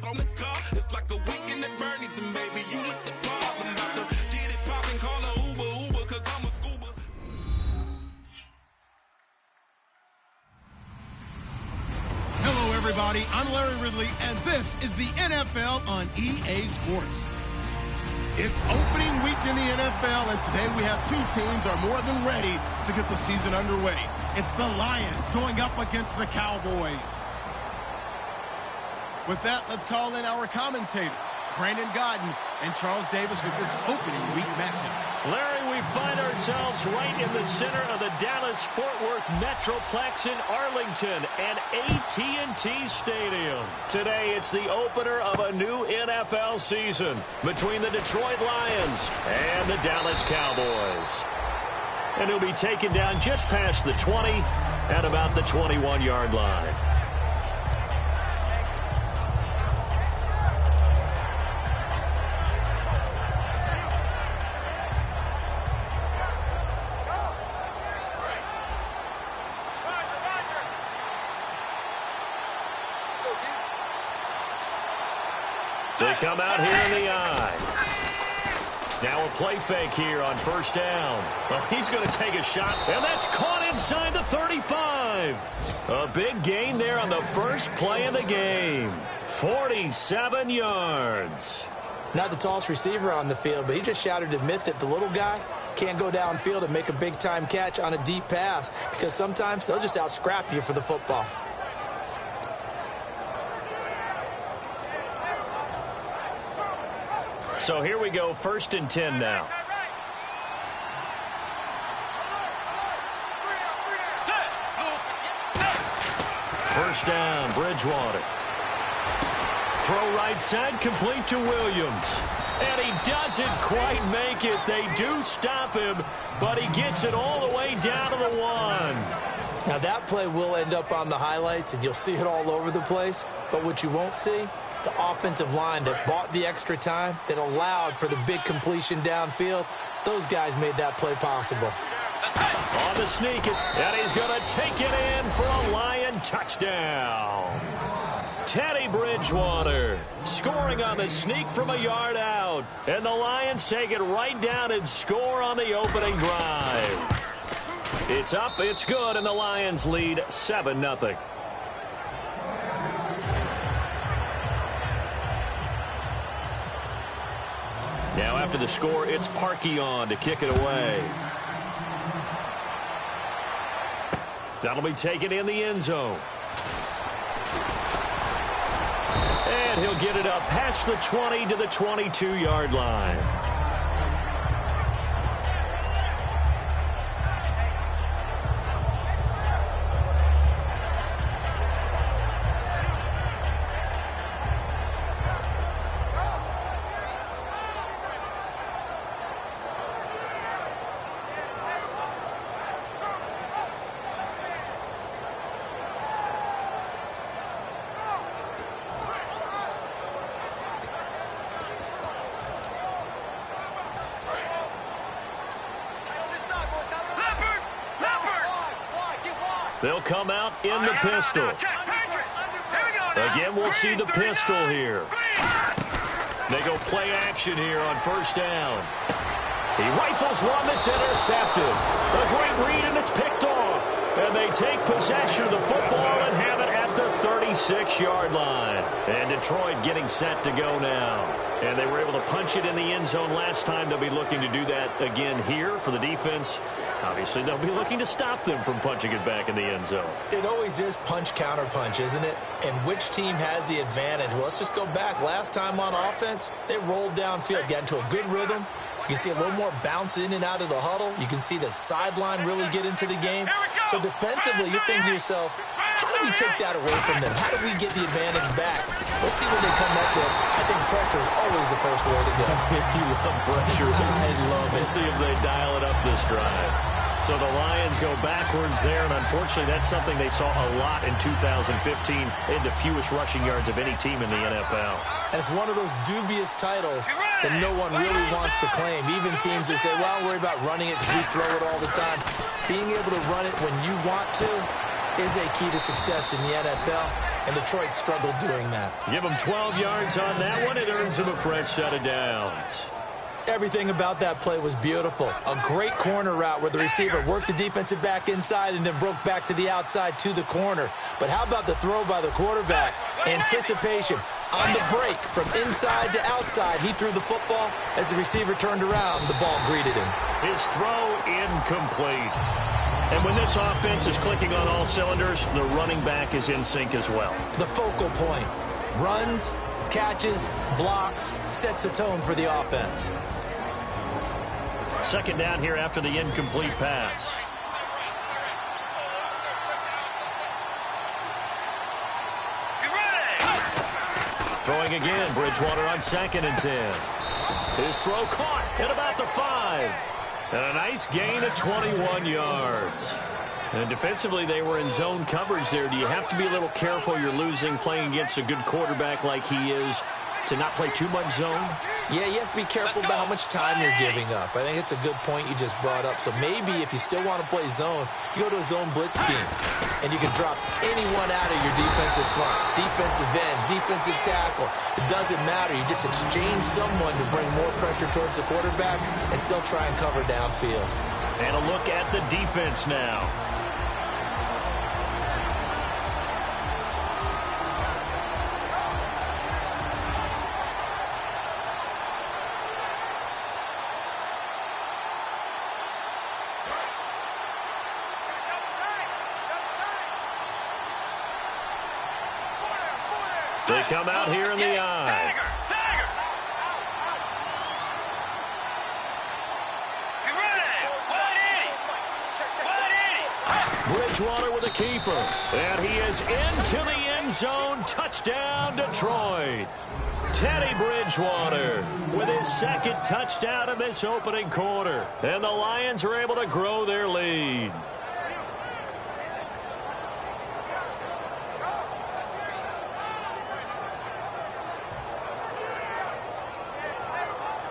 on the car. It's like a weekend at Bernie's, and baby, you with the problem. About to get it poppin', call a Uber, cause I'm a scuba. Hello, everybody. I'm Larry Ridley, and this is the NFL on EA Sports. It's opening week in the NFL, and today we have two teams are more than ready to get the season underway. It's the Lions going up against the Cowboys. With that, let's call in our commentators, Brandon Godden and Charles Davis, with this opening week matchup. Larry, we find ourselves right in the center of the Dallas-Fort Worth Metroplex in Arlington and AT&T Stadium. Today, it's the opener of a new NFL season between the Detroit Lions and the Dallas Cowboys. And he'll be taken down just past the 20 at about the 21-yard line. They come out here in the eye. Now a play fake here on first down. Well, he's going to take a shot, and that's caught inside the 35. A big gain there on the first play of the game. 47 yards. Not the tallest receiver on the field, but he just shouted to admit that the little guy can't go downfield and make a big-time catch on a deep pass, because sometimes they'll just out-scrap you for the football. So here we go, 1st and 10 now. First down, Bridgewater. Throw right side, complete to Williams. And he doesn't quite make it. They do stop him, but he gets it all the way down to the 1. Now that play will end up on the highlights, and you'll see it all over the place. But what you won't see, the offensive line that bought the extra time, that allowed for the big completion downfield, those guys made that play possible. On the sneak, and he's going to take it in for a Lion touchdown. Teddy Bridgewater scoring on the sneak from a yard out. And the Lions take it right down and score on the opening drive. It's up, it's good, and the Lions lead 7-0. Now after the score, it's Parkey on to kick it away. That'll be taken in the end zone. And he'll get it up past the 20 to the 22-yard line. They'll come out in the pistol. Again, we'll see the pistol here. They go play action here on first down. He rifles one that's intercepted. A great read, and it's picked off. And they take possession of the football and have it at the 36-yard line. And Detroit getting set to go now. And they were able to punch it in the end zone last time. They'll be looking to do that again here for the defense. Obviously, they'll be looking to stop them from punching it back in the end zone. It always is punch-counter-punch, isn't it? And which team has the advantage? Well, let's just go back. Last time on offense, they rolled downfield, got into a good rhythm. You can see a little more bounce in and out of the huddle. You can see the sideline really get into the game. So defensively, you're thinking to yourself, how do we take that away from them? How do we get the advantage back? Let's see what they come up with. I think pressure is always the first way to go. You love pressure. I love it. We'll see if they dial it up this drive. So the Lions go backwards there, and unfortunately that's something they saw a lot in 2015. They had the fewest rushing yards of any team in the NFL. And it's one of those dubious titles that no one really wants to claim. Even teams that say, well, don't worry about running it because we throw it all the time. Being able to run it when you want to, is a key to success in the NFL, and Detroit struggled doing that. Give him 12 yards on that one. It earns him a fresh set of downs. Everything about that play was beautiful. A great corner route where the receiver worked the defensive back inside and then broke back to the outside to the corner. But how about the throw by the quarterback? Anticipation on the break from inside to outside. He threw the football. As the receiver turned around, the ball greeted him. His throw incomplete. And when this offense is clicking on all cylinders, the running back is in sync as well. The focal point. Runs, catches, blocks, sets the tone for the offense. Second down here after the incomplete pass. Throwing again, Bridgewater on 2nd and 10. His throw caught at about the 5. And a nice gain of 21 yards. And defensively, they were in zone coverage there. Do you have to be a little careful you're losing playing against a good quarterback like he is to not play too much zone? Yeah, you have to be careful about how much time you're giving up. I think it's a good point you just brought up. So maybe if you still want to play zone, you go to a zone blitz scheme. And you can drop anyone out of your defensive front. Defensive end, defensive tackle. It doesn't matter. You just exchange someone to bring more pressure towards the quarterback and still try and cover downfield. And a look at the defense now. They come out here in the eye. Bridgewater with a keeper. And he is into the end zone. Touchdown, Detroit. Teddy Bridgewater with his 2nd touchdown in this opening quarter. And the Lions are able to grow their lead.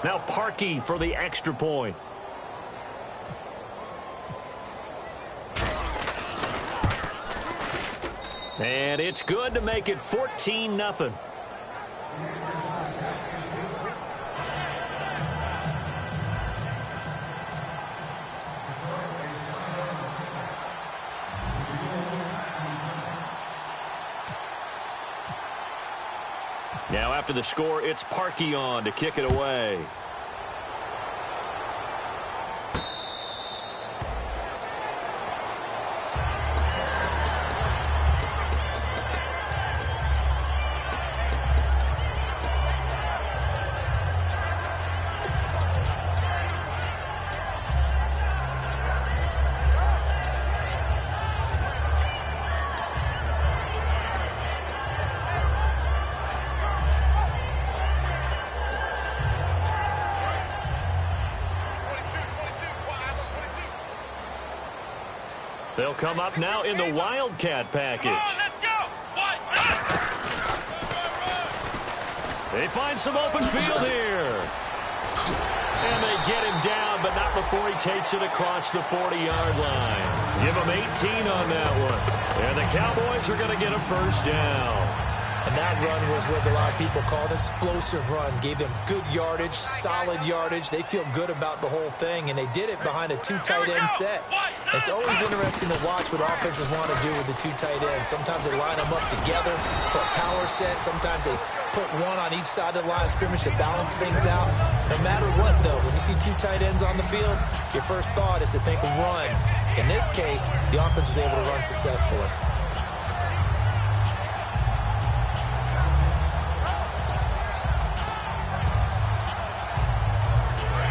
Now Parkey for the extra point. And it's good to make it 14-0. Now after the score, it's Parkey on to kick it away. They'll come up now in the Wildcat package. They find some open field here. And they get him down, but not before he takes it across the 40-yard line. Give him 18 on that one. And the Cowboys are going to get a first down. And that run was what a lot of people called an explosive run. Gave them good yardage, solid yardage. They feel good about the whole thing, and they did it behind a 2 tight end set. It's always interesting to watch what offenses want to do with the 2 tight ends. Sometimes they line them up together for a power set. Sometimes they put one on each side of the line of scrimmage to balance things out. No matter what, though, when you see 2 tight ends on the field, your first thought is to think run. In this case, the offense was able to run successfully.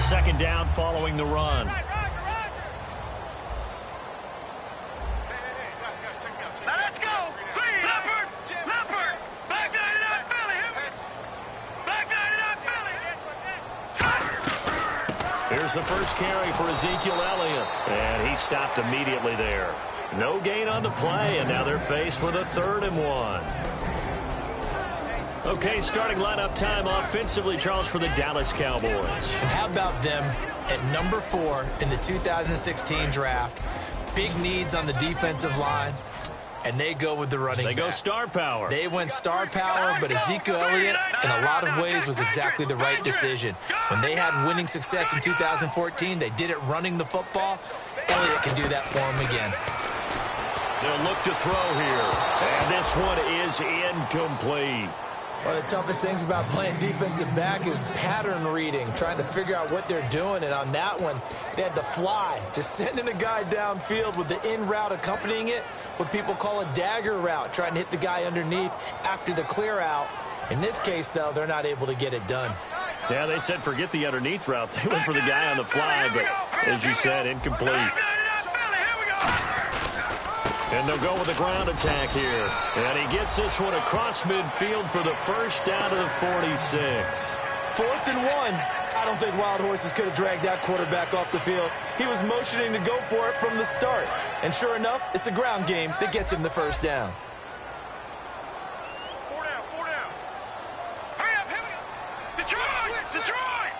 Second down following the run. Let's go. Leopard. Leopard. Back 99 Philly. Back 99 Philly. Here's the first carry for Ezekiel Elliott. And he stopped immediately there. No gain on the play, and now they're faced with a 3rd and 1. Okay, starting lineup time offensively, Charles, for the Dallas Cowboys. And how about them at number 4 in the 2016 draft? Big needs on the defensive line. and they go with the running back. They go star power. They went star power, but Ezekiel Elliott, in a lot of ways, was exactly the right decision. When they had winning success in 2014, they did it running the football. Elliott can do that for them again. They'll look to throw here, and this one is incomplete. One of the toughest things about playing defensive back is pattern reading, trying to figure out what they're doing. And on that one, they had the fly, just sending a guy downfield with the in route accompanying it, what people call a dagger route, trying to hit the guy underneath after the clear out. In this case, though, they're not able to get it done. Yeah, they said forget the underneath route. They went for the guy on the fly, but as you said, incomplete. And they'll go with the ground attack here. And he gets this one across midfield for the first down to the 46. 4th and 1. I don't think Wild Horses could have dragged that quarterback off the field. He was motioning to go for it from the start. And sure enough, it's the ground game that gets him the first down. 4 down, 4 down. Hurry up, hurry up. Detroit!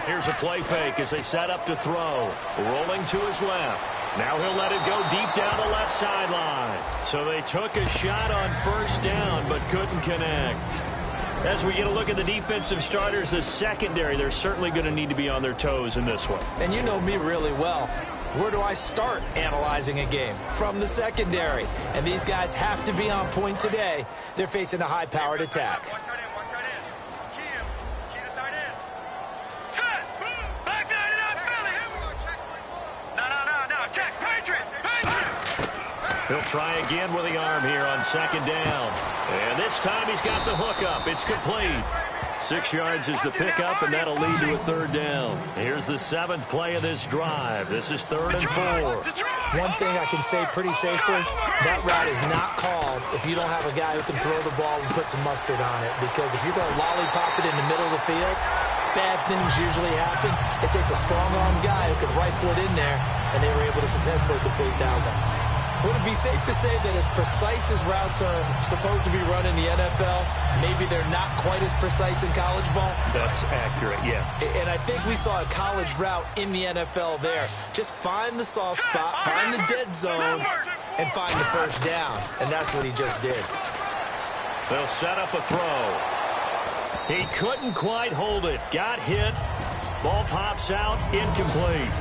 Here's a play fake as they set up to throw. Rolling to his left. Now he'll let it go deep down the left sideline. So they took a shot on first down but couldn't connect. As we get a look at the defensive starters, the secondary, they're certainly going to need to be on their toes in this one. And you know me really well. Where do I start analyzing a game? From the secondary. And these guys have to be on point today. They're facing a high-powered attack. He'll try again with the arm here on second down. And this time he's got the hook up. It's complete. 6 yards is the pickup, and that'll lead to a third down. Here's the 7th play of this drive. This is 3rd and 4. One thing I can say pretty safely, that route is not called if you don't have a guy who can throw the ball and put some mustard on it. Because if you're going to lollipop it in the middle of the field, bad things usually happen. It takes a strong-arm guy who can rifle it in there, and they were able to successfully complete that one. Would it be safe to say that as precise as routes are supposed to be run in the NFL, maybe they're not quite as precise in college ball? That's accurate, yeah. And I think we saw a college route in the NFL there. Just find the soft spot, find the dead zone, and find the first down. And that's what he just did. They'll set up a throw. He couldn't quite hold it. Got hit. Ball pops out. Incomplete.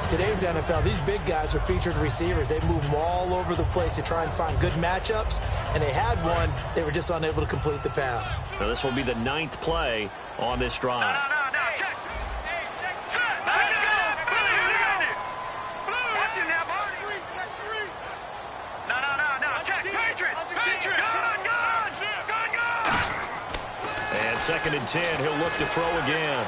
Today's NFL, these big guys are featured receivers. They move them all over the place to try and find good matchups, and they had one. They were just unable to complete the pass. Now this will be the 9th play on this drive. Check. Set. Let's go. Blue, you got it. Blue, watch it now, boy. Check 3. No. Check. Patriot. Gun. And 2nd and 10, he'll look to throw again.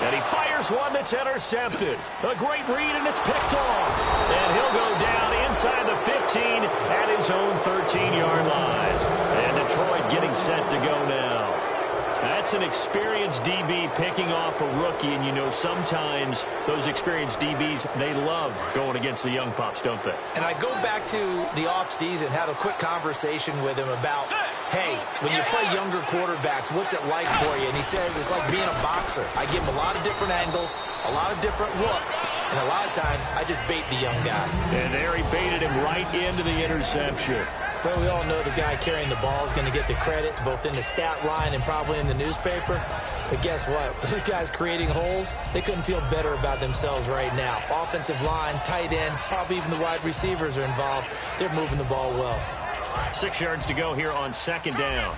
And he fires one that's intercepted. A great read, and it's picked off. And he'll go down inside the 15 at his own 13-yard line. And Detroit getting set to go now. That's an experienced DB picking off a rookie, and you know sometimes those experienced DBs, they love going against the young pups, don't they? And I go back to the offseason, had a quick conversation with him about, hey, when you play younger quarterbacks, what's it like for you? And he says it's like being a boxer. I give him a lot of different angles, a lot of different looks, and a lot of times I just bait the young guy. And there he baited him right into the interception. Well, we all know the guy carrying the ball is going to get the credit, both in the stat line and probably in the newspaper. But guess what? Those guys creating holes, they couldn't feel better about themselves right now. Offensive line, tight end, probably even the wide receivers are involved. They're moving the ball well. 6 yards to go here on 2nd down.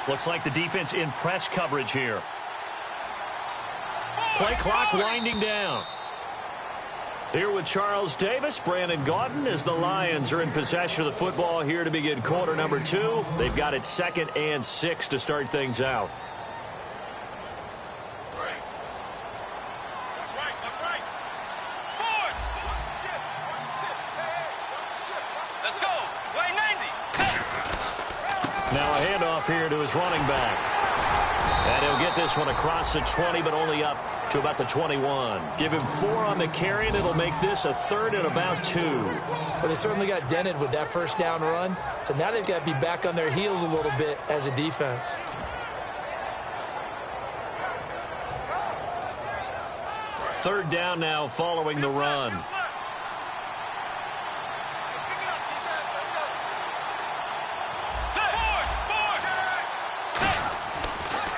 Looks like the defense in press coverage here. Play clock winding down. Here with Charles Davis, Brandon Gaudin, as the Lions are in possession of the football here to begin quarter number 2. They've got it 2nd and 6 to start things out. That's right. Forward. Let's go. Way 90. Now a handoff here to his running back. And he'll get this one across the 20, but only up to about the 21. Give him 4 on the carry, and it'll make this a 3rd and about 2. Well, they certainly got dented with that first down run, so now they've got to be back on their heels a little bit as a defense. Third down now following the run.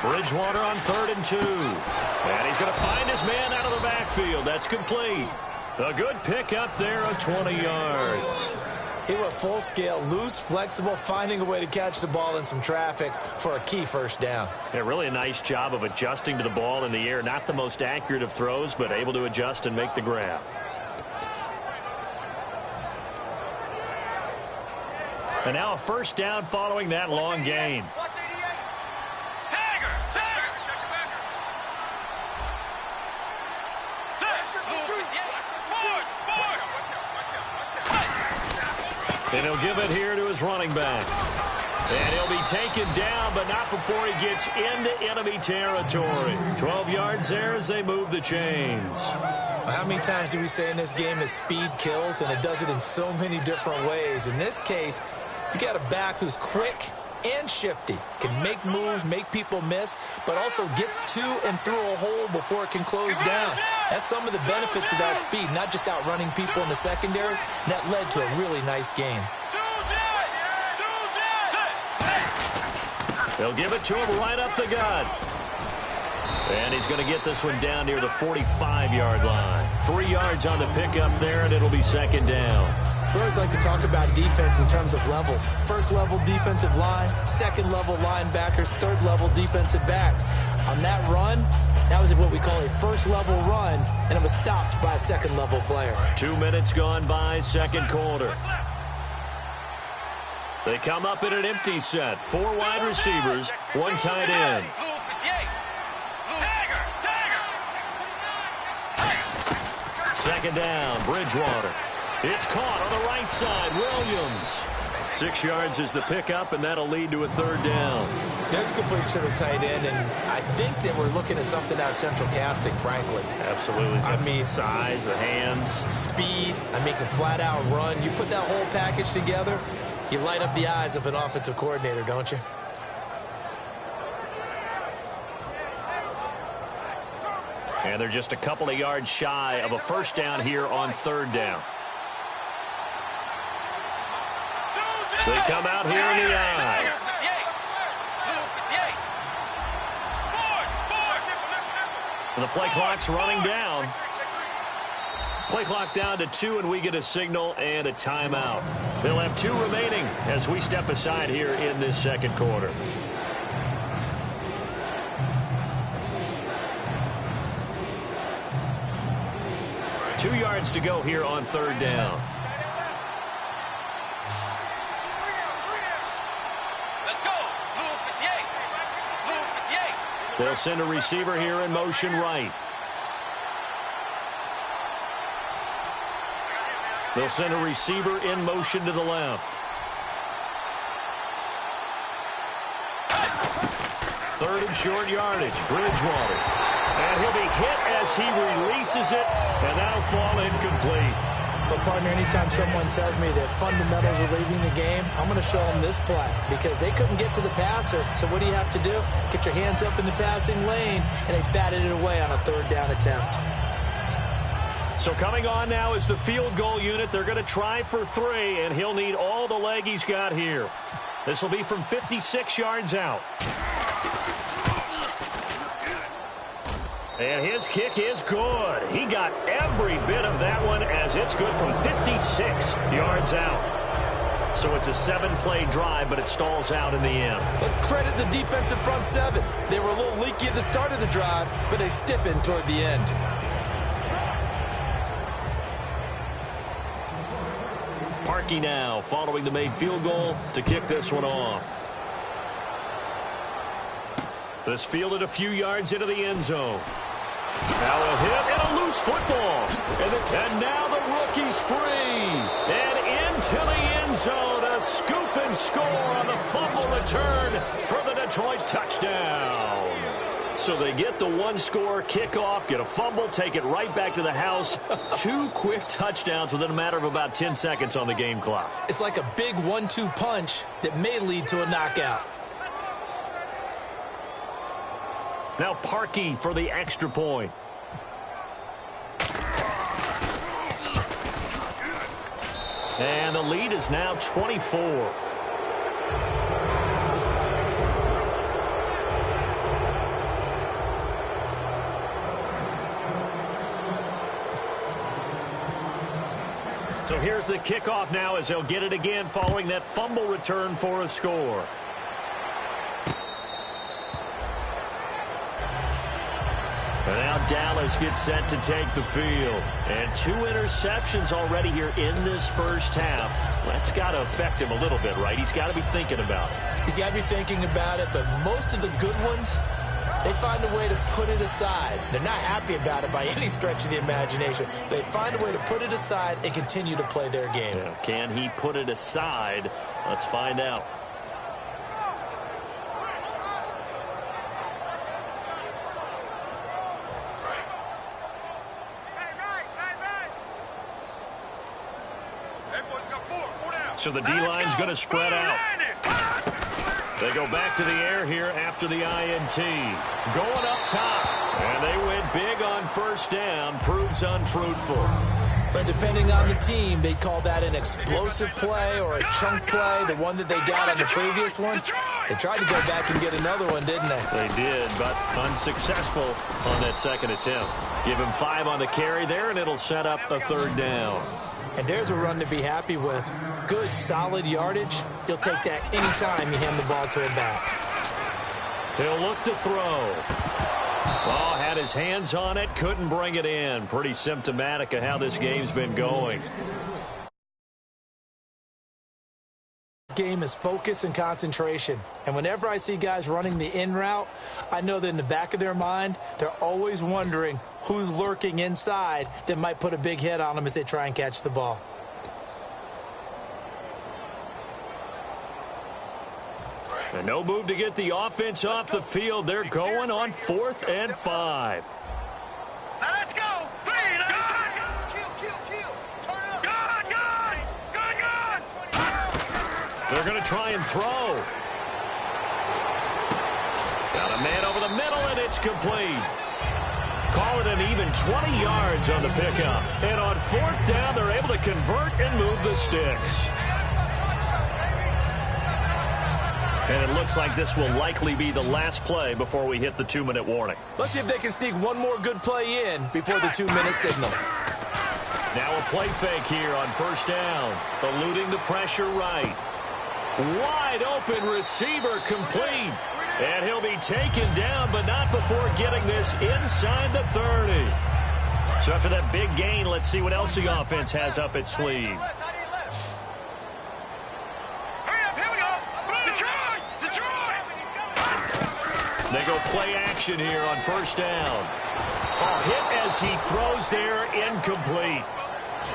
Bridgewater on 3rd and 2. And he's going to find his man out of the backfield. That's complete. A good pick up there of 20 yards. He went full scale, loose, flexible, finding a way to catch the ball in some traffic for a key first down. Yeah, really a nice job of adjusting to the ball in the air. Not the most accurate of throws, but able to adjust and make the grab. And now a first down following that long gain. And he'll give it here to his running back. And he'll be taken down, but not before he gets into enemy territory. 12 yards there as they move the chains. How many times do we say in this game that speed kills, and it does it in so many different ways? In this case, you got a back who's quick and shifty, can make moves, make people miss, but also gets to and through a hole before it can close down. That's some of the benefits of that speed, not just outrunning people in the secondary. That led to a really nice game. They'll give it to him right up the gut. And he's going to get this one down near the 45-yard line. 3 yards on the pickup there, and it'll be second down. We always like to talk about defense in terms of levels. First-level defensive line, second-level linebackers, third-level defensive backs. On that run, that was what we call a first-level run, and it was stopped by a second-level player. 2 minutes gone by, second quarter. They come up in an empty set. 4 wide receivers, 1 tight end. Second down, Bridgewater. It's caught on the right side, Williams. 6 yards is the pickup, and that'll lead to a third down. There's complete to the tight end, and I think that we're looking at something out of central casting, frankly. Absolutely. I mean, size, the hands. Speed, I mean, can flat-out run. You put that whole package together, you light up the eyes of an offensive coordinator, don't you? And they're just a couple of yards shy of a first down here on third down. They come out here in the eye. And the play clock's running down. Play clock down to 2, and we get a signal and a timeout. They'll have 2 remaining as we step aside here in this second quarter. Two yards to go here on third down. They'll send a receiver here in motion right. They'll send a receiver in motion to the left. Third and short yardage, Bridgewater. And he'll be hit as he releases it, and that'll fall incomplete. But, partner, anytime someone tells me that fundamentals are leading the game, I'm going to show them this play because they couldn't get to the passer. So what do you have to do? Get your hands up in the passing lane, and they batted it away on a third down attempt. So coming on now is the field goal unit. They're going to try for 3, and he'll need all the leg he's got here. This will be from 56 yards out. And his kick is good. He got every bit of that one as it's good from 56 yards out. So it's a 7-play drive, but it stalls out in the end. Let's credit the defensive front 7. They were a little leaky at the start of the drive, but they stiffened toward the end. Parkey now following the made field goal to kick this one off. This fielded a few yards into the end zone. Now a hit and a loose football. And now the rookie's free. And into the end zone, a scoop and score on the fumble return for the Detroit touchdown. So they get the 1-score kickoff, get a fumble, take it right back to the house. 2 quick touchdowns within a matter of about 10 seconds on the game clock. It's like a big 1-2 punch that may lead to a knockout. Now Parkey for the extra point. And the lead is now 24. So here's the kickoff now as they'll get it again following that fumble return for a score. And now Dallas gets set to take the field. And 2 interceptions already here in this first half. That's got to affect him a little bit, right? He's got to be thinking about it. He's got to be thinking about it, but most of the good ones, they find a way to put it aside. They're not happy about it by any stretch of the imagination. They find a way to put it aside and continue to play their game. Yeah, can he put it aside? Let's find out. So the D-line's going to spread out. They go back to the air here after the INT. Going up top. And they went big on first down. Proves unfruitful. But depending on the team, they call that an explosive play or a chunk play, the one that they got on the previous one. They tried to go back and get another one, didn't they? They did, but unsuccessful on that second attempt. Give him 5 on the carry there, and it'll set up a third down. And there's a run to be happy with. Good, solid yardage. He'll take that anytime you hand the ball to him back. He'll look to throw. Oh, had his hands on it, couldn't bring it in. Pretty symptomatic of how this game's been going. Game is focus and concentration. And whenever I see guys running the in route, I know that in the back of their mind, they're always wondering who's lurking inside that might put a big hit on them as they try and catch the ball. And no move to get the offense off the field. They're going on 4th and 5. Now let's go. They're going to try and throw. Got a man over the middle, and it's complete. Call it an even 20 yards on the pickup. And on 4th down, they're able to convert and move the sticks. And it looks like this will likely be the last play before we hit the 2-minute warning. Let's see if they can sneak one more good play in before the 2-minute signal. Now a play fake here on first down. Eluding the pressure right. Wide open receiver complete. And he'll be taken down, but not before getting this inside the 30. So after that big gain, let's see what else the offense has up its sleeve. They go play action here on first down. Oh, hit as he throws there, incomplete.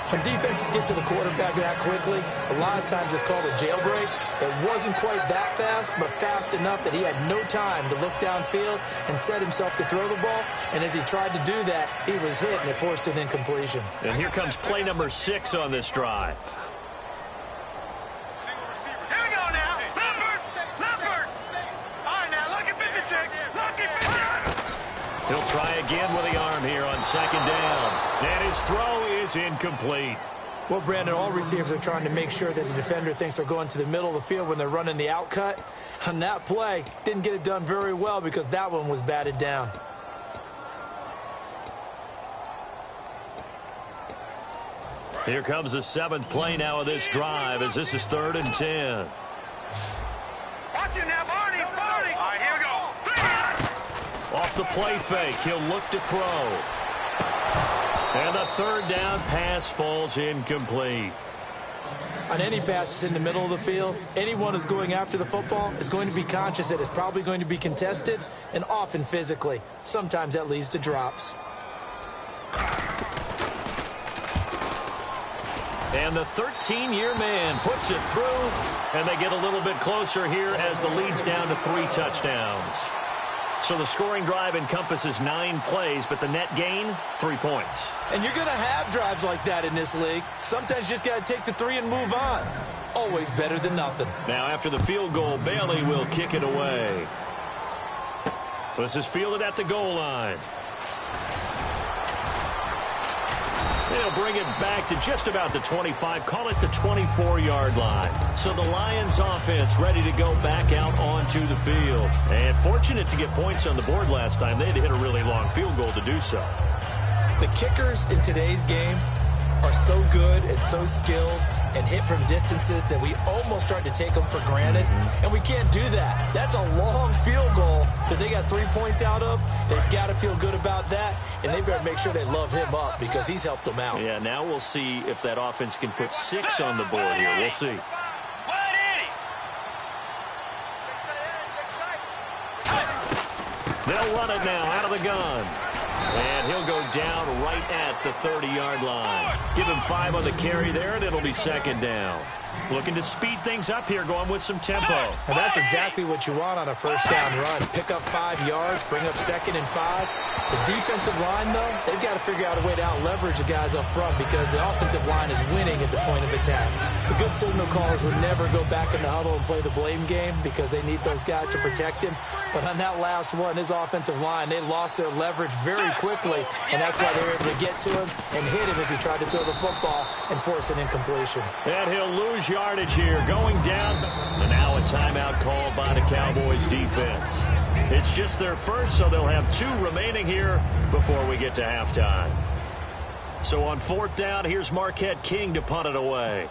When defenses get to the quarterback that quickly, a lot of times it's called a jailbreak. It wasn't quite that fast, but fast enough that he had no time to look downfield and set himself to throw the ball. And as he tried to do that, he was hit, and it forced an incompletion. And here comes play number 6 on this drive. Here we go now. Leopard. All right, now look at 56. Look at 56. He'll try again with the arm here on second down. And his throw is incomplete. Well, Brandon, all receivers are trying to make sure that the defender thinks they're going to the middle of the field when they're running the out cut. On that play, didn't get it done very well because that one was batted down. Here comes the 7th play now of this drive as this is 3rd and 10. Watch it now, Barney. All right, here we go. Off the play fake, he'll look to throw. And the 3rd down pass falls incomplete. On any passes in the middle of the field, anyone who's going after the football is going to be conscious that it's probably going to be contested and often physically. Sometimes that leads to drops. And the 13-year man puts it through, and they get a little bit closer here as the lead's down to 3 touchdowns. So the scoring drive encompasses 9 plays, but the net gain, 3 points. And you're going to have drives like that in this league. Sometimes you just got to take the 3 and move on. Always better than nothing. Now after the field goal, Bailey will kick it away. This is fielded at the goal line. They'll bring it back to just about the 25, call it the 24-yard line. So the Lions offense ready to go back out onto the field. And fortunate to get points on the board last time. They had to hit a really long field goal to do so. The kickers in today's game are so good and so skilled and hit from distances that we almost start to take them for granted, and we can't do that. That's a long field goal that they got 3 points out of. They've got to feel good about that, and they better make sure they love him up because he's helped them out. Yeah, now we'll see if that offense can put 6 on the board here. We'll see. They'll run it now out of the gun. And he'll go down right at the 30-yard line. Give him 5 on the carry there, and it'll be second down. Looking to speed things up here, going with some tempo. And that's exactly what you want on a first down run. Pick up 5 yards, bring up 2nd and 5. The defensive line, though, they've got to figure out a way to out-leverage the guys up front because the offensive line is winning at the point of attack. The good signal callers would never go back in the huddle and play the blame game because they need those guys to protect him. But on that last one, his offensive line, they lost their leverage very quickly, and that's why they were able to get to him and hit him as he tried to throw the football and force an incompletion. And he'll lose yardage here, going down. And now a timeout called by the Cowboys defense. It's just their first, so they'll have 2 remaining here before we get to halftime. So on 4th down, here's Marquette King to punt it away.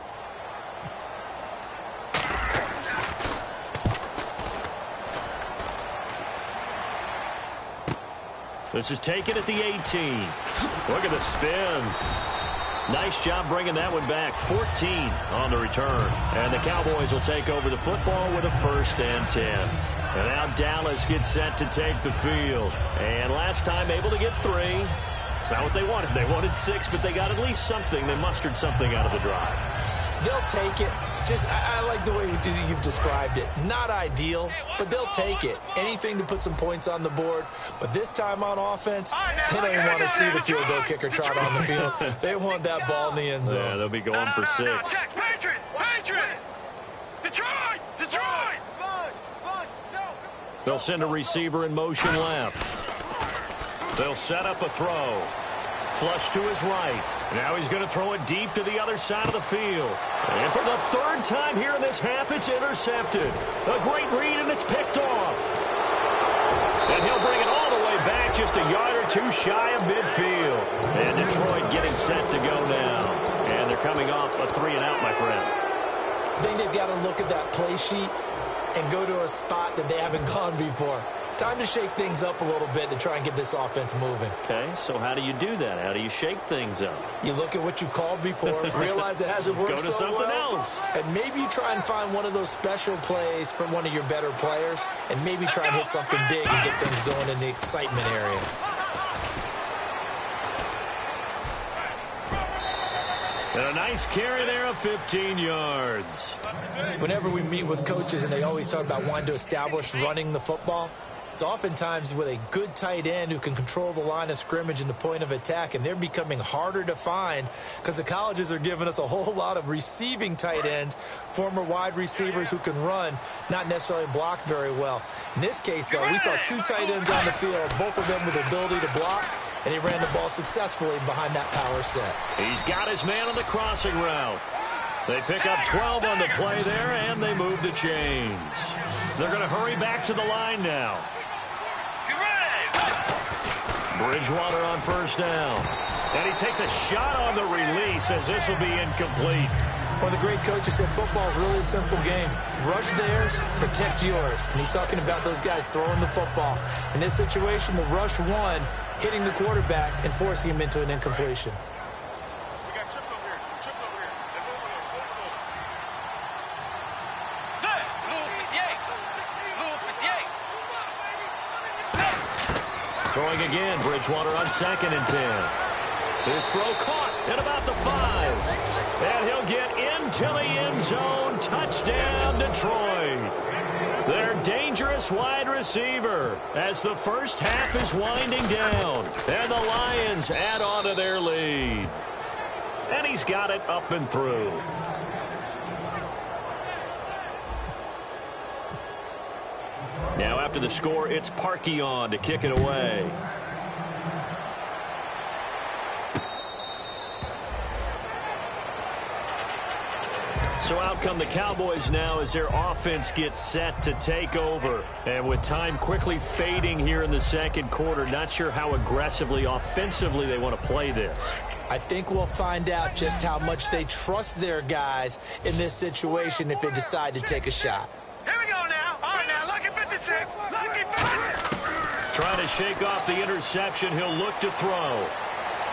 This is taken at the 18. Look at the spin. Nice job bringing that one back. 14 on the return. And the Cowboys will take over the football with a 1st and 10. And now Dallas gets set to take the field. And last time able to get 3. It's not what they wanted. They wanted 6, but they got at least something. They mustered something out of the drive. They'll take it. I like the way you've described it. Not ideal, but they'll take it. Anything to put some points on the board. But this time on offense, they don't even want to see the field goal kicker trot on the field. They want that ball in the end zone. Yeah, they'll be going for 6. Detroit! They'll send a receiver in motion left. They'll set up a throw. Flush to his right. Now he's going to throw it deep to the other side of the field. And for the 3rd time here in this half, it's intercepted. A great read, and it's picked off. And he'll bring it all the way back, just a yard or 2 shy of midfield. And Detroit getting set to go now. And they're coming off a 3-and-out, my friend. I think they've got to look at that play sheet and go to a spot that they haven't gone before. Time to shake things up a little bit to try and get this offense moving. Okay, so how do you do that? How do you shake things up? You look at what you've called before, realize it hasn't worked Go to so something well, else. and maybe you try and find one of those special plays from one of your better players, and maybe try and hit something big and get things going in the excitement area. And a nice carry there of 15 yards. Whenever we meet with coaches and they always talk about wanting to establish running the football, it's oftentimes with a good tight end who can control the line of scrimmage and the point of attack, and they're becoming harder to find because the colleges are giving us a whole lot of receiving tight ends, former wide receivers who can run, not necessarily block very well. In this case, though, we saw 2 tight ends on the field, both of them with the ability to block, and he ran the ball successfully behind that power set. He's got his man on the crossing route. They pick up 12 on the play there, and they move the chains. They're going to hurry back to the line now. Bridgewater on 1st down. And he takes a shot on the release as this will be incomplete. One of the great coaches said football is really a simple game. Rush theirs, protect yours. And he's talking about those guys throwing the football. In this situation, the rush won, hitting the quarterback and forcing him into an incompletion. We got trips over here. Trips over here. That's over there. Throwing again, Bridgewater on 2nd and 10. His throw caught at about the 5. And he'll get into the end zone. Touchdown, Detroit. Their dangerous wide receiver as the first half is winding down. And the Lions add on to their lead. And he's got it up and through. Now after the score, it's Parkey on to kick it away. So out come the Cowboys now as their offense gets set to take over. And with time quickly fading here in the second quarter, not sure how aggressively, offensively they want to play this. I think we'll find out just how much they trust their guys in this situation if they decide to take a shot. Here we go now. All right, now, lucky 56. Lucky 56. Trying to shake off the interception. He'll look to throw.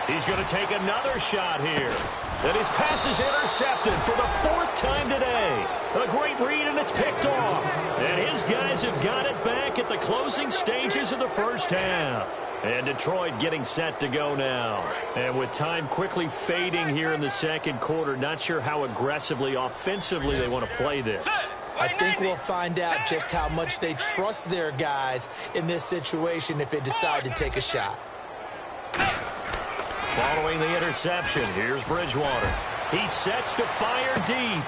He's going to take another shot here. And his pass is intercepted for the fourth time today. A great read, and it's picked off. And his guys have got it back at the closing stages of the first half. And Detroit getting set to go now. And with time quickly fading here in the second quarter, not sure how aggressively, offensively they want to play this. I think we'll find out just how much they trust their guys in this situation if they decide to take a shot. Following the interception, here's Bridgewater. He sets to fire deep.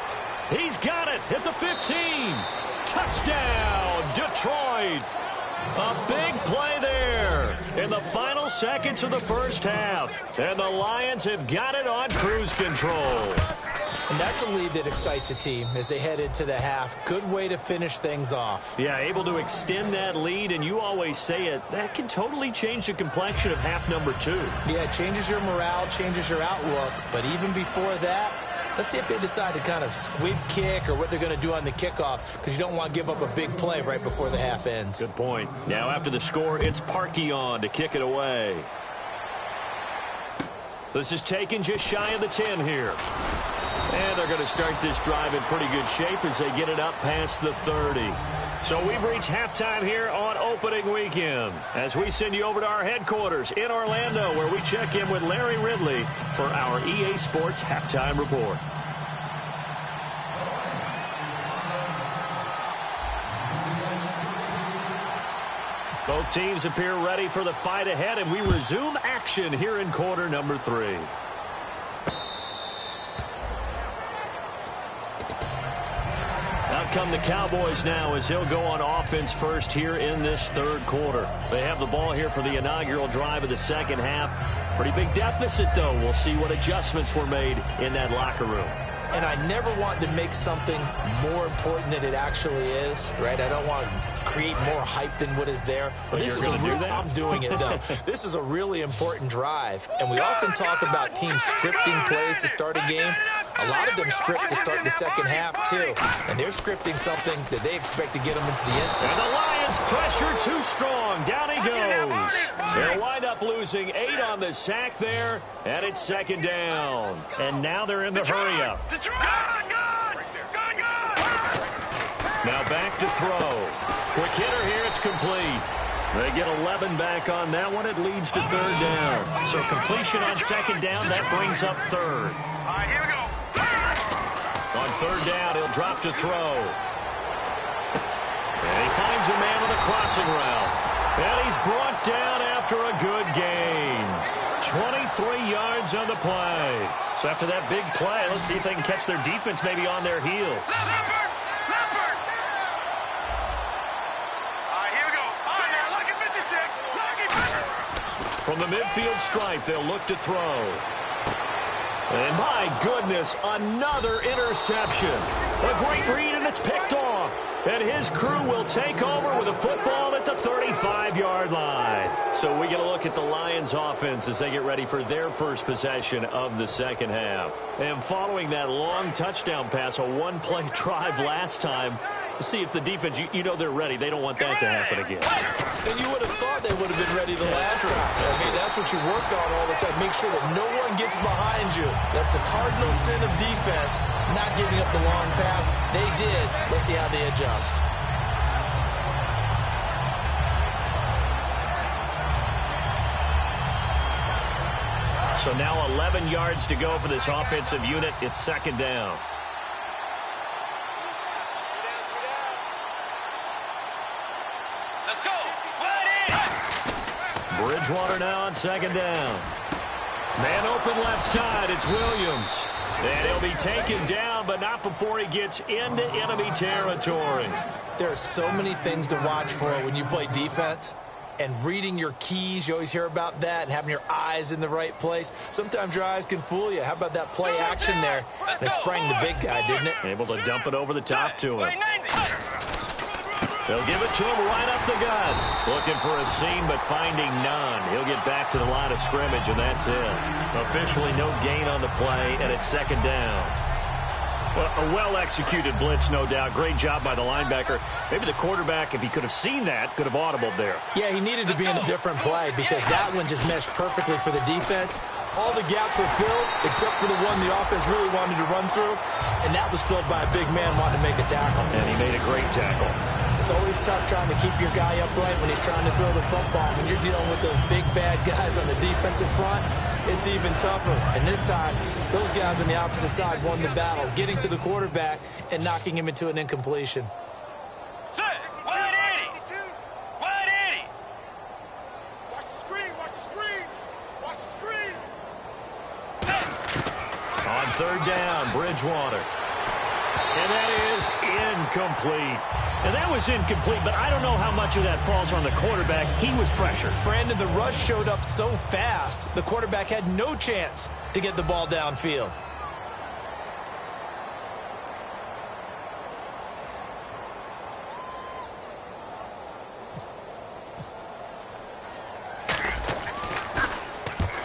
He's got it at the 15. Touchdown, Detroit. A big play there in the final seconds of the first half. And the Lions have got it on cruise control. And that's a lead that excites a team as they head into the half. Good way to finish things off. Yeah, able to extend that lead, and you always say it, that can totally change the complexion of half number 2. Yeah, it changes your morale, changes your outlook. But even before that, let's see if they decide to kind of squib kick or what they're going to do on the kickoff, because you don't want to give up a big play right before the half ends. Good point. Now after the score, it's Parkey on to kick it away. This is taken just shy of the 10 here. And they're going to start this drive in pretty good shape as they get it up past the 30. So we've reached halftime here on opening weekend as we send you over to our headquarters in Orlando, where we check in with Larry Ridley for our EA Sports Halftime Report. Both teams appear ready for the fight ahead, and we resume action here in quarter number 3. Out come the Cowboys now as they'll go on offense first here in this third quarter. They have the ball here for the inaugural drive of the second half. Pretty big deficit, though. We'll see what adjustments were made in that locker room. And I never want to make something more important than it actually is, right? I don't want to create more hype than what is there. But this is I'm doing it, though. This is a really important drive. And we often talk about teams scripting plays to start a game. A lot of them script to start the second half, too. And they're scripting something that they expect to get them into the end. And the Lions pressure too strong. Down he goes. They'll wind up losing 8 on the sack there, and it's second down. And now they're in the hurry-up. Now back to throw. Quick hitter here, it's complete. They get 11 back on that one. It leads to third down. So completion on second down, that brings up third. All right, here we go. On third down, he'll drop to throw. And he finds a man with a crossing route. And he's brought down after a good gain. 23 yards on the play. So after that big play, let's see if they can catch their defense maybe on their heels. Leopard! Leopard! All right, here we go. All right, now, lucky 56. Lucky 56. From the midfield stripe, they'll look to throw. And my goodness, another interception. A great read, and it's picked off. And his crew will take over with a football at the 35-yard line. So we get a look at the Lions offense as they get ready for their first possession of the second half. And following that long touchdown pass, a one-play drive last time, to see if the defense, you know they're ready. They don't want that to happen again. And you would have thought they would have been ready the last time. I mean, that's what you work on all the time. Make sure that no one gets behind you. That's the cardinal sin of defense, not giving up the long pass. They did. Let's see how they adjust. So now 11 yards to go for this offensive unit. It's second down. Let's go. Bridgewater now on second down. Man open left side. It's Williams. And he'll be taken down, but not before he gets into enemy territory. There are so many things to watch for when you play defense. and reading your keys. You always hear about that, and having your eyes in the right place. Sometimes your eyes can fool you. How about that play action there? And it sprang the big guy, didn't it? Able to dump it over the top to him. They'll give it to him right up the gut. Looking for a seam, but finding none. He'll get back to the line of scrimmage, and that's it. Officially no gain on the play, and it's second down. Well, a well-executed blitz, no doubt. Great job by the linebacker. Maybe the quarterback, if he could have seen that, could have audibled there. Yeah, he needed to be in a different play because that one just meshed perfectly for the defense. All the gaps were filled except for the one the offense really wanted to run through, and that was filled by a big man wanting to make a tackle. And he made a great tackle. It's always tough trying to keep your guy upright when he's trying to throw the football. When you're dealing with those big, bad guys on the defensive front, it's even tougher. And this time, those guys on the opposite side won the battle, getting to the quarterback and knocking him into an incompletion. On third down, Bridgewater. And that is incomplete. And that was incomplete, but I don't know how much of that falls on the quarterback. He was pressured. Brandon, the rush showed up so fast, the quarterback had no chance to get the ball downfield.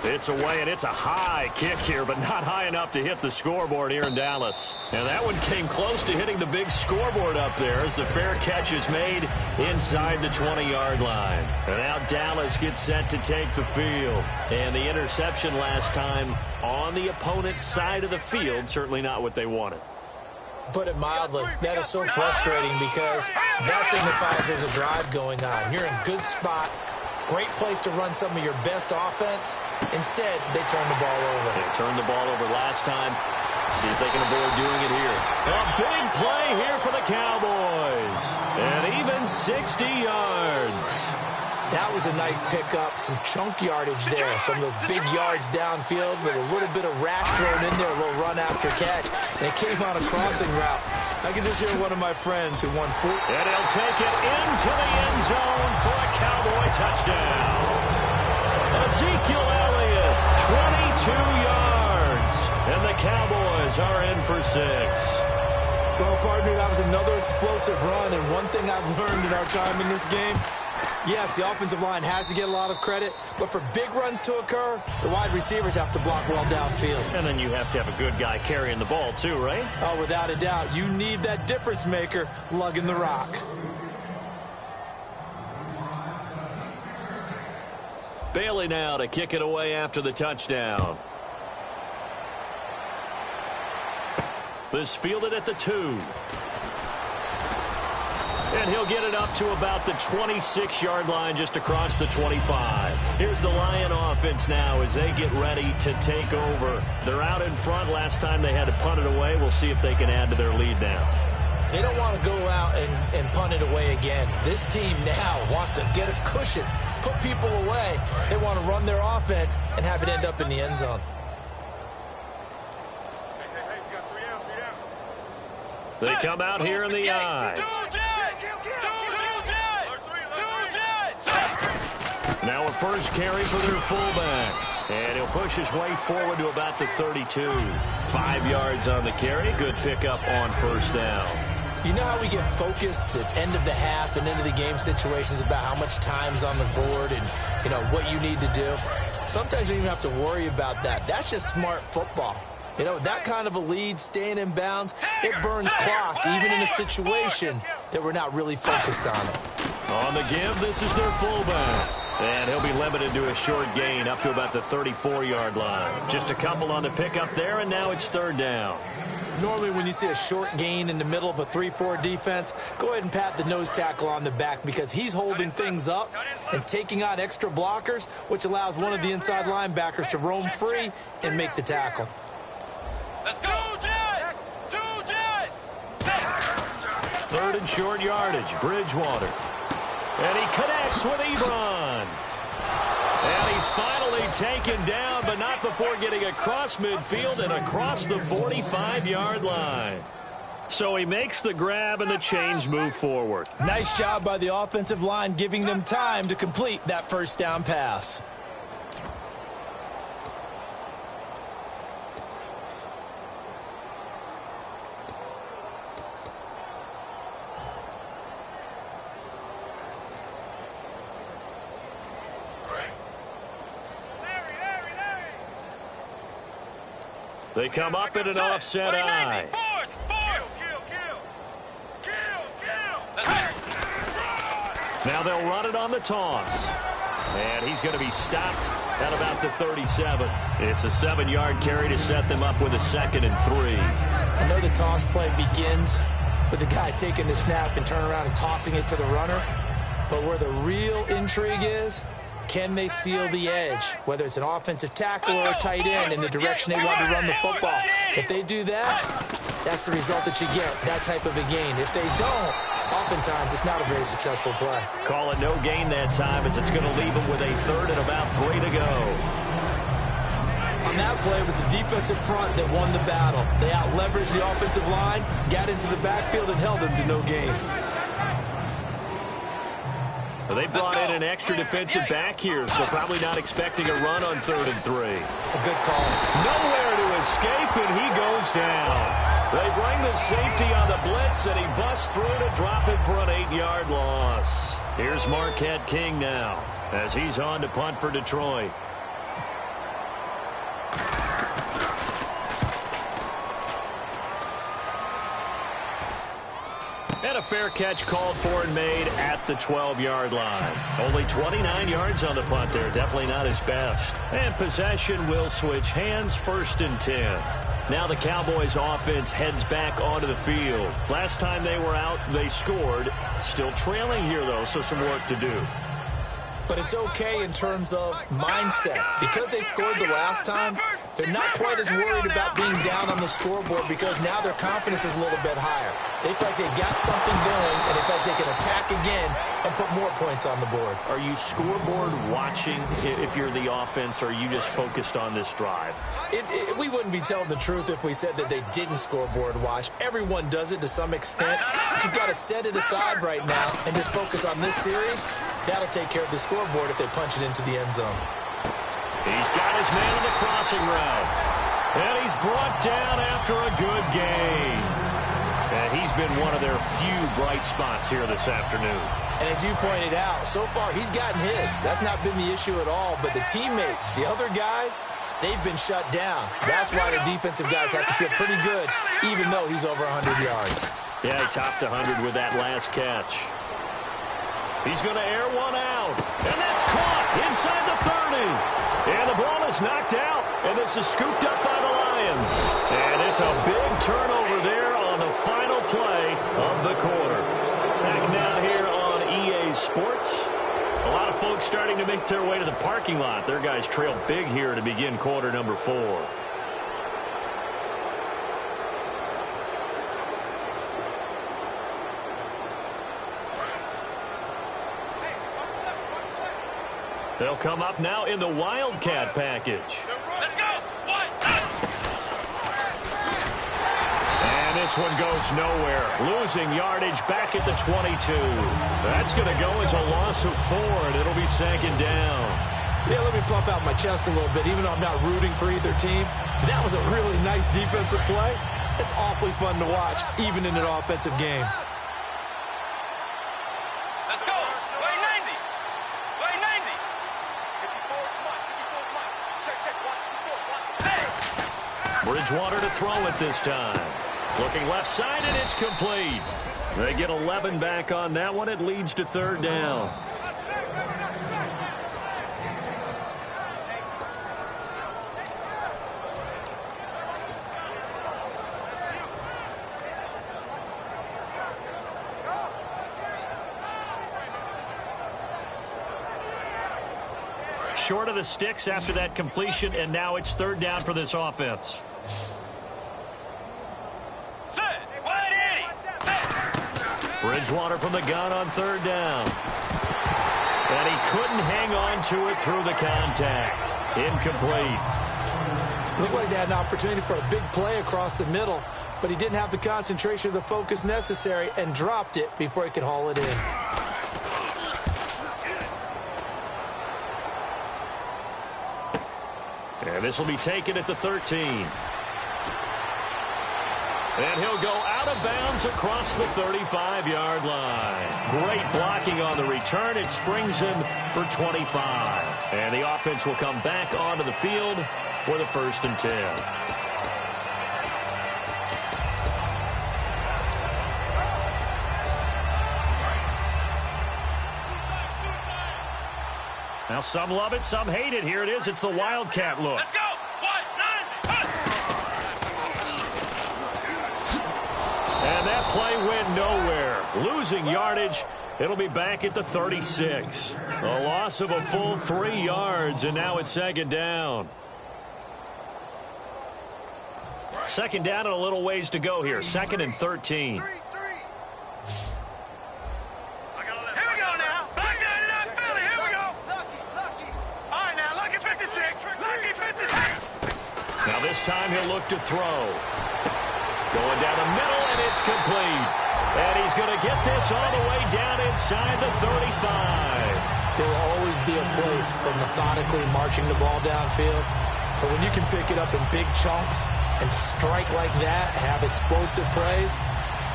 It's away, and it's a high kick here, but not high enough to hit the scoreboard here in Dallas. And that one came close to hitting the big scoreboard up there as the fair catch is made inside the 20-yard line. And now Dallas gets set to take the field. And the interception last time on the opponent's side of the field, certainly not what they wanted. Put it mildly, that is so frustrating because that signifies there's a drive going on. You're in a good spot. Great place to run some of your best offense. Instead, they turn the ball over. They turned the ball over last time. See if they can avoid doing it here. A big play here for the Cowboys. And even 60 yards. That was a nice pickup, some chunk yardage there. Some of those big yards downfield with a little bit of rack thrown in there, a little run after catch. And it came on a crossing route. I can just hear one of my friends who won 4. And he'll take it into the end zone for a Cowboy touchdown. Ezekiel Elliott, 22 yards. And the Cowboys are in for 6. Well, partner, that was another explosive run. And one thing I've learned in our time in this game, yes, the offensive line has to get a lot of credit, but for big runs to occur, the wide receivers have to block well downfield. And then you have to have a good guy carrying the ball too, right? Oh, without a doubt. You need that difference maker lugging the rock. Bailey now to kick it away after the touchdown. This fielded at the 2. And he'll get it up to about the 26-yard line just across the 25. Here's the Lion offense now as they get ready to take over. They're out in front. Last time they had to punt it away. We'll see if they can add to their lead now. They don't want to go out and punt it away again. This team now wants to get a cushion, put people away. They want to run their offense and have it end up in the end zone. They come out here in the eye. Now a first carry for their fullback. And he'll push his way forward to about the 32. 5 yards on the carry. Good pickup on first down. You know how we get focused at end of the half and into the game situations about how much time's on the board and, you know, what you need to do? Sometimes you don't even have to worry about that. That's just smart football. You know, that kind of a lead, staying in bounds, it burns clock, even in a situation that we're not really focused on it. On the give, this is their fullback. And he'll be limited to a short gain up to about the 34-yard line. Just a couple on the pickup there, and now it's third down. Normally when you see a short gain in the middle of a 3-4 defense, go ahead and pat the nose tackle on the back because he's holding things up and taking on extra blockers, which allows one of the inside linebackers to roam free and make the tackle. Let's go, Jet! Third and short yardage, Bridgewater. And he connects with Ebron. And he's finally taken down, but not before getting across midfield and across the 45-yard line. So he makes the grab and the change move forward. Nice job by the offensive line, giving them time to complete that first down pass. They come up in an offset eye. Now they'll run it on the toss. And he's going to be stopped at about the 37. It's a 7-yard carry to set them up with a 2nd and 3. I know the toss play begins with the guy taking the snap and turning around and tossing it to the runner. But where the real intrigue is, can they seal the edge, whether it's an offensive tackle or a tight end in the direction they want to run the football? If they do that, that's the result that you get, that type of a gain. If they don't, oftentimes it's not a very successful play. Call it no gain that time, as it's going to leave them with a 3rd and about 3 to go. On that play, it was the defensive front that won the battle. They out-leveraged the offensive line, got into the backfield, and held them to no gain. Well, they brought in an extra defensive back here, so probably not expecting a run on 3rd and 3. A good call. Nowhere to escape, and he goes down. They bring the safety on the blitz, and he busts through to drop it for an 8-yard loss. Here's Marquette King now, as he's on to punt for Detroit. And a fair catch called for and made at the 12-yard line. Only 29 yards on the punt there. Definitely not his best. And possession will switch hands, 1st and 10. Now the Cowboys offense heads back onto the field. Last time they were out, they scored. Still trailing here, though, so some work to do. But it's okay in terms of mindset. Because they scored the last time, they're not quite as worried about being down on the scoreboard because now their confidence is a little bit higher. They feel like they got something going, and they feel like they can attack again and put more points on the board. Are you scoreboard watching if you're the offense, or are you just focused on this drive? We wouldn't be telling the truth if we said that they didn't scoreboard watch. Everyone does it to some extent. But you've got to set it aside right now and just focus on this series. That'll take care of the scoreboard if they punch it into the end zone. He's got his man on the crossing route. And he's brought down after a good gain. And he's been one of their few bright spots here this afternoon. And as you pointed out, so far he's gotten his. That's not been the issue at all. But the teammates, the other guys, they've been shut down. That's why the defensive guys have to feel pretty good, even though he's over 100 yards. Yeah, he topped 100 with that last catch. He's going to air one out. And that's caught inside the 30. And the ball is knocked out. And this is scooped up by the Lions. And it's a big turnover there on the final play of the quarter. Back now here on EA Sports. A lot of folks starting to make their way to the parking lot. Their guys trail big here to begin quarter number 4. They'll come up now in the Wildcat package. Let's go. And this one goes nowhere. Losing yardage back at the 22. That's going to go as a loss of 4, and it'll be 2nd down. Yeah, let me plump out my chest a little bit, even though I'm not rooting for either team. That was a really nice defensive play. It's awfully fun to watch, even in an offensive game. Let's go. Play 90. Play 90. 54, come on. 54, come on. Check, 1, 54, 1. Hey! Bridgewater to throw it this time. Looking left side, and it's complete. They get 11 back on that one. It leads to 3rd down. Short of the sticks after that completion, and now it's 3rd down for this offense. Bridgewater from the gun on 3rd down. And he couldn't hang on to it through the contact. Incomplete. Looked like they had an opportunity for a big play across the middle. but he didn't have the concentration or the focus necessary and dropped it before he could haul it in. And this will be taken at the 13. And he'll go out of bounds across the 35-yard line. Great blocking on the return. It springs him for 25. And the offense will come back onto the field for the 1st and 10. Now some love it, some hate it. Here it is. It's the Wildcat look. Let's go. 1, 9, And that play went nowhere. Losing yardage. It'll be back at the 36. A loss of a full 3 yards, and now it's 2nd down. 2nd down and a little ways to go here. 2nd and 13. Now this time he'll look to throw. Going down the middle, and it's complete. And he's going to get this all the way down inside the 35. There will always be a place for methodically marching the ball downfield. But when you can pick it up in big chunks and strike like that, have explosive plays,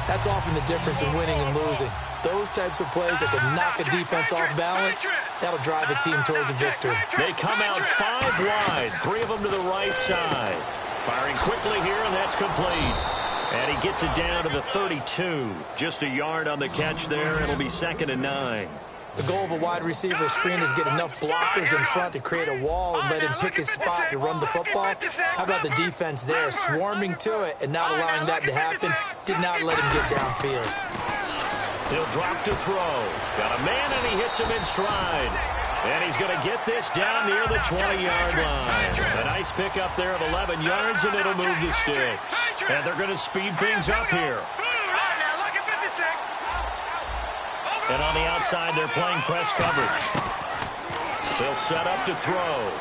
that's often the difference in winning and losing. Those types of plays that can knock a defense off balance, that'll drive a team towards a victory. They come out 5 wide, 3 of them to the right side. Firing quickly here, and that's complete. And he gets it down to the 32. Just a yard on the catch there. It'll be 2nd and 9. The goal of a wide receiver screen is get enough blockers in front to create a wall and let him pick his spot to run the football. How about the defense there, swarming to it and not allowing that to happen? Did not let him get downfield. He'll drop to throw. Got a man, and he hits him in stride. And he's going to get this down near the 20-yard line. A nice pickup there of 11 yards, and it'll move the sticks. And they're going to speed things up here. And on the outside, they're playing press coverage. They'll set up to throw.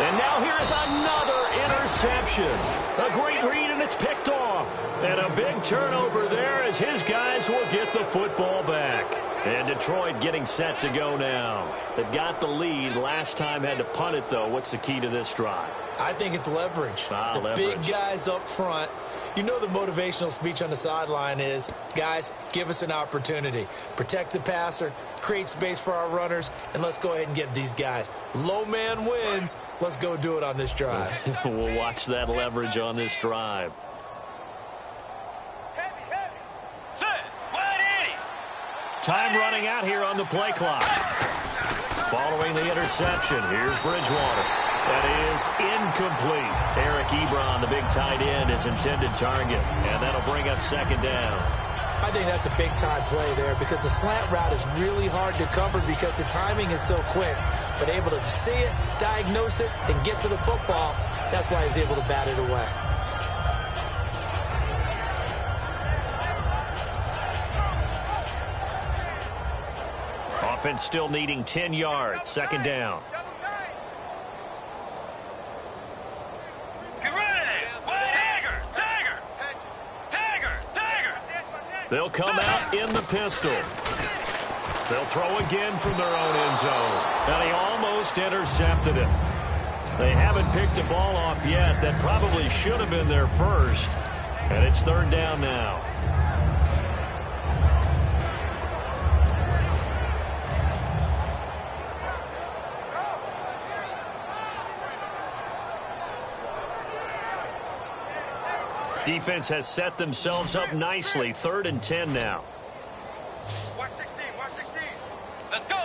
And now here's another interception. A great read, and it's picked off. And a big turnover there as his guys will get the football back. And Detroit getting set to go now. They've got the lead. Last time had to punt it, though. What's the key to this drive? I think it's leverage. Leverage. Big guys up front. You know the motivational speech on the sideline is, guys, give us an opportunity. Protect the passer, create space for our runners, and let's go ahead and get these guys. Low man wins. Let's go do it on this drive. We'll watch that leverage on this drive. Time running out here on the play clock. Following the interception, here's Bridgewater. That is incomplete. Eric Ebron, the big tight end, is intended target. And that'll bring up 2nd down. I think that's a big-time play there because the slant route is really hard to cover because the timing is so quick. But able to see it, diagnose it, and get to the football, that's why he was able to bat it away. Offense still needing 10 yards. 2nd down. They'll come out in the pistol. They'll throw again from their own end zone. And he almost intercepted it. They haven't picked a ball off yet. That probably should have been their first. And it's 3rd down now. Defense has set themselves up nicely. 3rd and 10 now. Watch 16. Let's go.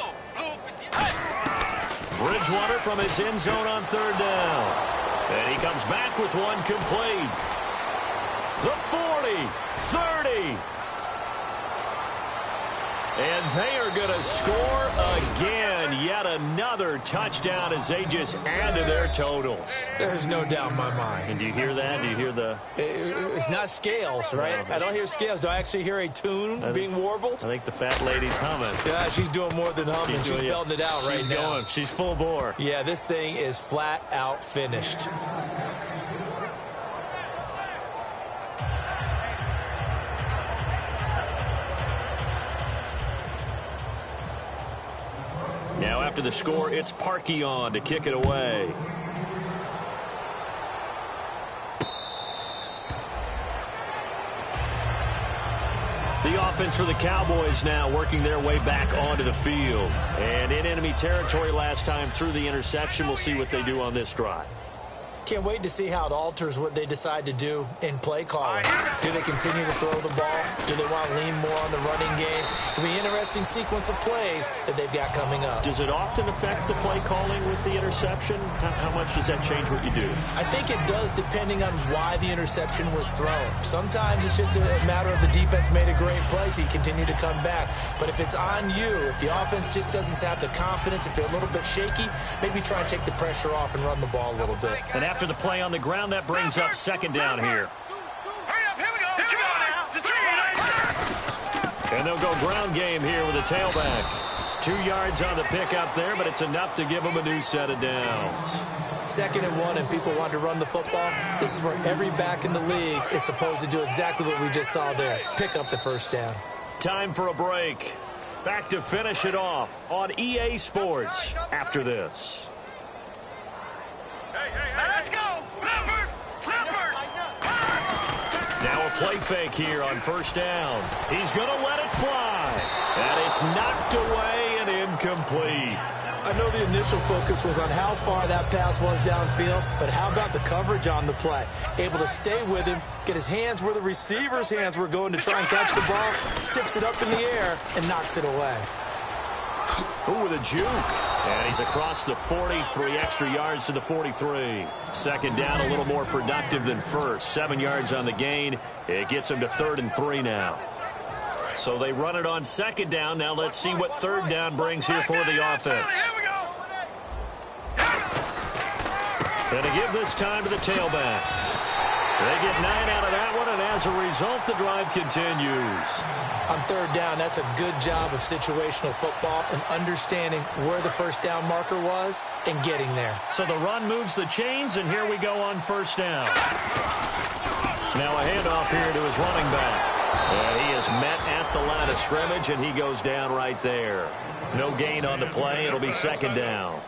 Bridgewater from his end zone on 3rd down. And he comes back with one complete. The 40, 30. And they are going to score again. Yet another touchdown as they just add to their totals. There's no doubt in my mind. And do you hear that? Do you hear the... It's not scales, right? No, I don't hear scales. Do I actually hear a tune being warbled? I think the fat lady's humming. Yeah, she's doing more than humming. She's belting it out right now. Going. She's full bore. Yeah, this thing is flat out finished. Now after the score, it's Parkey on to kick it away. The offense for the Cowboys now working their way back onto the field. And in enemy territory last time through the interception. We'll see what they do on this drive. Can't wait to see how it alters what they decide to do in play calling. Do they continue to throw the ball? Do they want to lean more on the running game? It'll be an interesting sequence of plays that they've got coming up. Does it often affect the play calling with the interception? How much does that change what you do? I think it does depending on why the interception was thrown. Sometimes it's just a matter of the defense made a great play, so you continue to come back. But if it's on you, if the offense just doesn't have the confidence, if they're a little bit shaky, maybe try and take the pressure off and run the ball a little bit. And after the play on the ground, that brings up second down here. Hurry up, here we go. And they'll go ground game here with a tailback. 2 yards on the pickup there, but it's enough to give them a new set of downs. 2nd and 1, and people want to run the football. This is where every back in the league is supposed to do exactly what we just saw there. Pick up the first down. Time for a break. Back to finish it off on EA Sports after this. Let's go. Now a play fake here on first down. He's going to let it fly. And it's knocked away and incomplete. I know the initial focus was on how far that pass was downfield, but how about the coverage on the play? Able to stay with him, get his hands where the receiver's hands were going to try and catch the ball, tips it up in the air, and knocks it away. Ooh, with a juke. And he's across the 40, 3 extra yards to the 43. Second down, a little more productive than first. 7 yards on the gain. It gets him to 3rd and 3 now. So they run it on second down. Now let's see what third down brings here for the offense. And to give this time to the tailback. They get 9 out of that one, and as a result, the drive continues. On third down, that's a good job of situational football and understanding where the first down marker was and getting there. So the run moves the chains, and here we go on first down. Now a handoff here to his running back. And he is met at the line of scrimmage, and he goes down right there. No gain on the play. It'll be second down.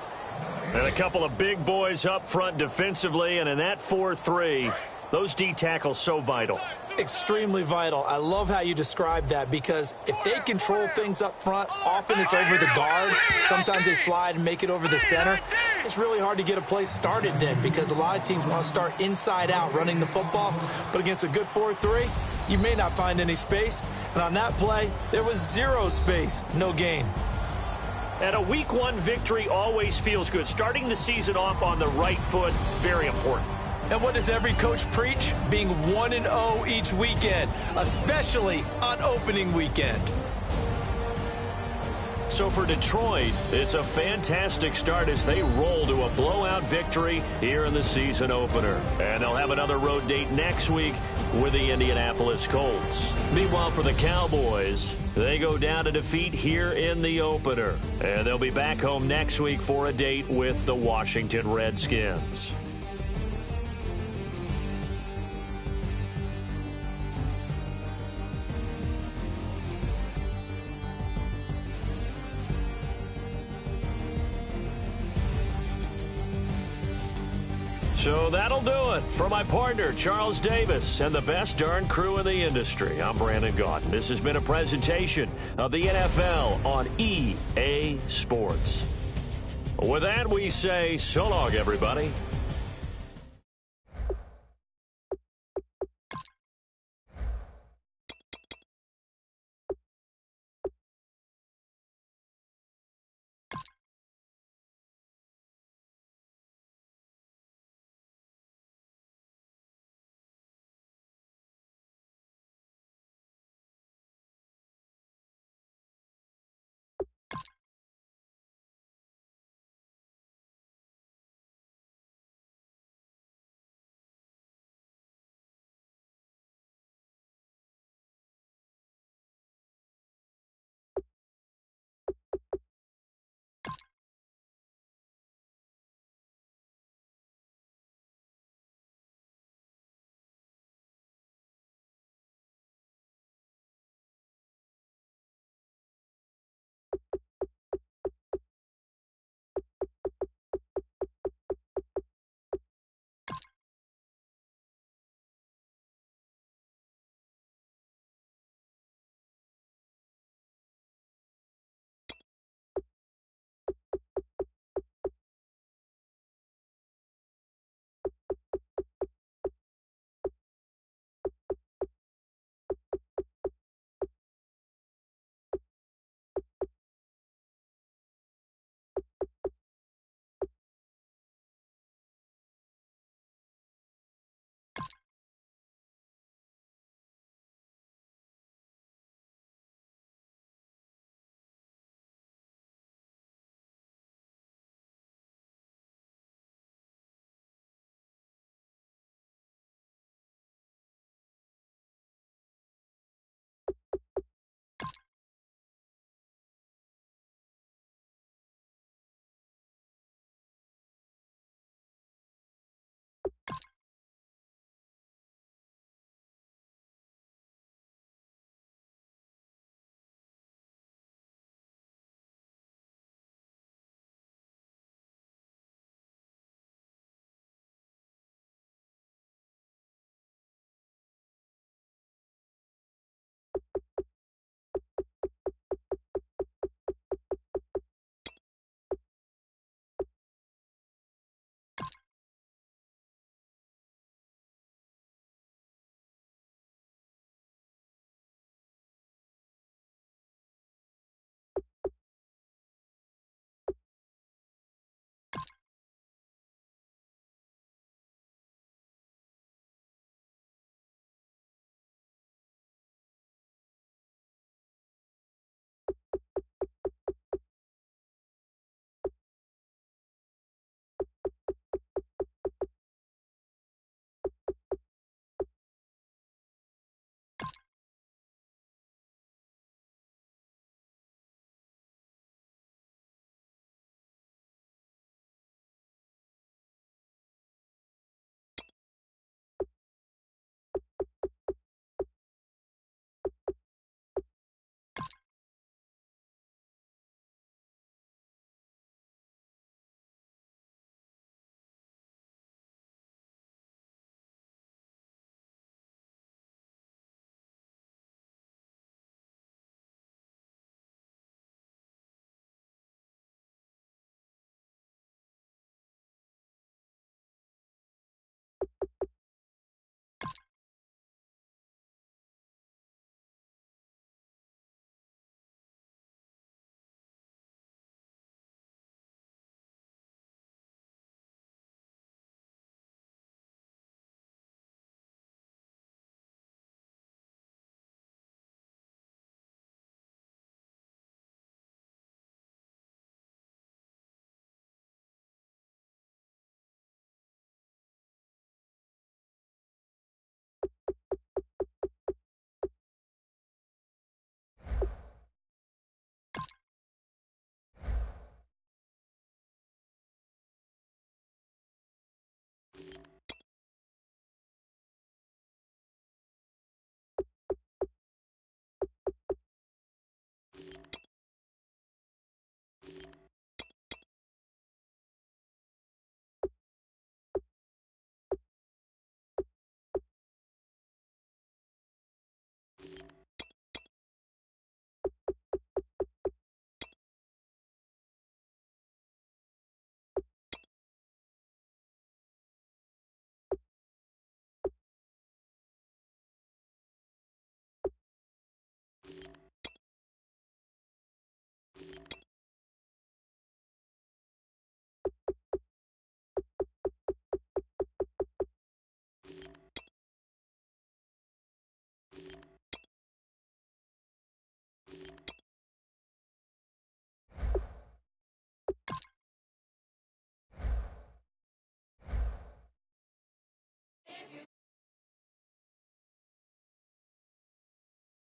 And a couple of big boys up front defensively, and in that 4-3, those D tackles so vital. Extremely vital. I love how you described that, because if they control things up front, often it's over the guard. Sometimes they slide and make it over the center. It's really hard to get a play started then, because a lot of teams want to start inside out running the football. But against a good 4-3, you may not find any space. And on that play, there was 0 space, no gain. And a Week 1 victory always feels good. Starting the season off on the right foot, very important. And what does every coach preach? Being 1-0 each weekend, especially on opening weekend. So for Detroit, it's a fantastic start as they roll to a blowout victory here in the season opener. And they'll have another road date next week with the Indianapolis Colts. Meanwhile, for the Cowboys, they go down to defeat here in the opener. And they'll be back home next week for a date with the Washington Redskins. So that'll do it for my partner, Charles Davis, and the best darn crew in the industry. I'm Brandon Gaudin. This has been a presentation of the NFL on EA Sports. With that, we say so long, everybody.